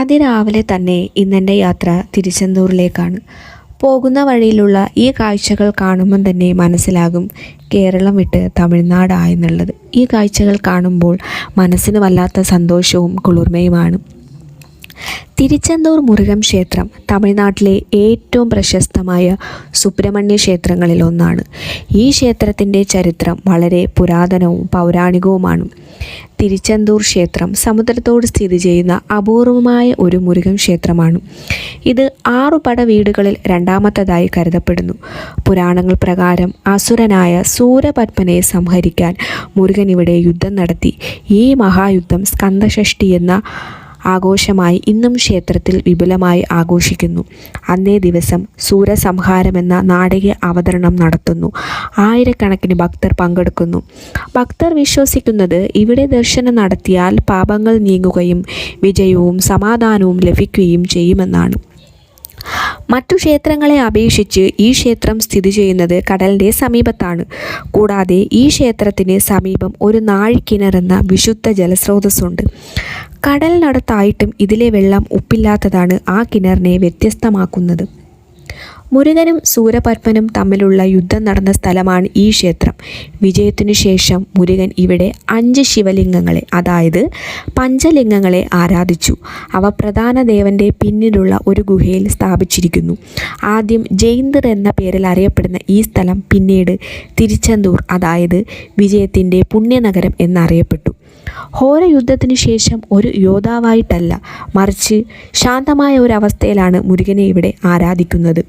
അതിരാവിലെ തന്നെ ഇന്നെൻ്റെ യാത്ര തിരുച്ചെന്തൂരിലേക്കാണ്. പോകുന്ന വഴിയിലുള്ള ഈ കാഴ്ചകൾ കാണുമ്പം തന്നെ മനസ്സിലാകും കേരളം വിട്ട് തമിഴ്നാടായെന്നുള്ളത്. ഈ കാഴ്ചകൾ കാണുമ്പോൾ മനസ്സിന് വല്ലാത്ത സന്തോഷവും കുളിർമയുമാണ്. തിരുച്ചെന്തൂർ മുരുകൻ ക്ഷേത്രം തമിഴ്നാട്ടിലെ ഏറ്റവും പ്രശസ്തമായ സുബ്രഹ്മണ്യ ക്ഷേത്രങ്ങളിൽ ഒന്നാണ്. ഈ ക്ഷേത്രത്തിൻ്റെ ചരിത്രം വളരെ പുരാതനവും പൗരാണികവുമാണ്. തിരുച്ചെന്തൂർ ക്ഷേത്രം സമുദ്രത്തോട് സ്ഥിതി ചെയ്യുന്ന അപൂർവമായ ഒരു മുരുകൻ ക്ഷേത്രമാണ്. ഇത് 6 പട വീടുകളിൽ രണ്ടാമത്തേതായി കരുതപ്പെടുന്നു. പുരാണങ്ങൾ പ്രകാരം അസുരനായ സൂരപത്മനെ സംഹരിക്കാൻ മുരുകൻ ഇവിടെ യുദ്ധം നടത്തി. ഈ മഹായുദ്ധം സ്കന്ദഷഷ്ഠി എന്ന ആഘോഷമായി ഇന്നും ക്ഷേത്രത്തിൽ വിപുലമായി ആഘോഷിക്കുന്നു. അന്നേ ദിവസം സൂരസംഹാരമെന്ന നാടകീയ അവതരണം നടത്തുന്നു. ആയിരക്കണക്കിന് ഭക്തർ പങ്കെടുക്കുന്നു. ഭക്തർ വിശ്വസിക്കുന്നത് ഇവിടെ ദർശനം നടത്തിയാൽ പാപങ്ങൾ നീങ്ങുകയും വിജയവും സമാധാനവും ലഭിക്കുകയും ചെയ്യുമെന്നാണ്. മറ്റു ക്ഷേത്രങ്ങളെ അപേക്ഷിച്ച് ഈ ക്ഷേത്രം സ്ഥിതി ചെയ്യുന്നത് കടലിൻ്റെ സമീപത്താണ്. കൂടാതെ ഈ ക്ഷേത്രത്തിന് സമീപം ഒരു നാഴിക്കിണർ എന്ന വിശുദ്ധ ജലസ്രോതസ്സുണ്ട്. കടലിനടുത്തായിട്ടും ഇതിലെ വെള്ളം ഉപ്പില്ലാത്തതാണ് ആ കിണറിനെ വ്യത്യസ്തമാക്കുന്നത്. മുരുകനും സൂരപത്മനും തമ്മിലുള്ള യുദ്ധം നടന്ന സ്ഥലമാണ് ഈ ക്ഷേത്രം. വിജയത്തിനു ശേഷം മുരുകൻ ഇവിടെ 5 ശിവലിംഗങ്ങളെ, അതായത് പഞ്ചലിംഗങ്ങളെ ആരാധിച്ചു. അവ പ്രധാന ദേവൻ്റെ പിന്നിലുള്ള ഒരു ഗുഹയിൽ സ്ഥാപിച്ചിരിക്കുന്നു. ആദ്യം ജെയിന്തർ എന്ന പേരിൽ അറിയപ്പെടുന്ന ഈ സ്ഥലം പിന്നീട് തിരുച്ചെന്തൂർ, അതായത് വിജയത്തിൻ്റെ പുണ്യനഗരം എന്നറിയപ്പെട്ടു. ഘോര യുദ്ധത്തിനു ശേഷം ഒരു യോദ്ധാവായിട്ടല്ല, മറിച്ച് ശാന്തമായ ഒരു അവസ്ഥയിലാണ് മുരുകനെ ഇവിടെ ആരാധിക്കുന്നത്.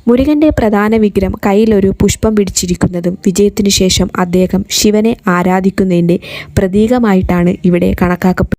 മുരുകൻ്റെ പ്രധാന വിഗ്രഹം കയ്യിലൊരു പുഷ്പം പിടിച്ചിരിക്കുന്നതും വിജയത്തിനു ശേഷം അദ്ദേഹം ശിവനെ ആരാധിക്കുന്നതിൻ്റെ പ്രതീകമായിട്ടാണ് ഇവിടെ കണക്കാക്കപ്പെടുന്നത്.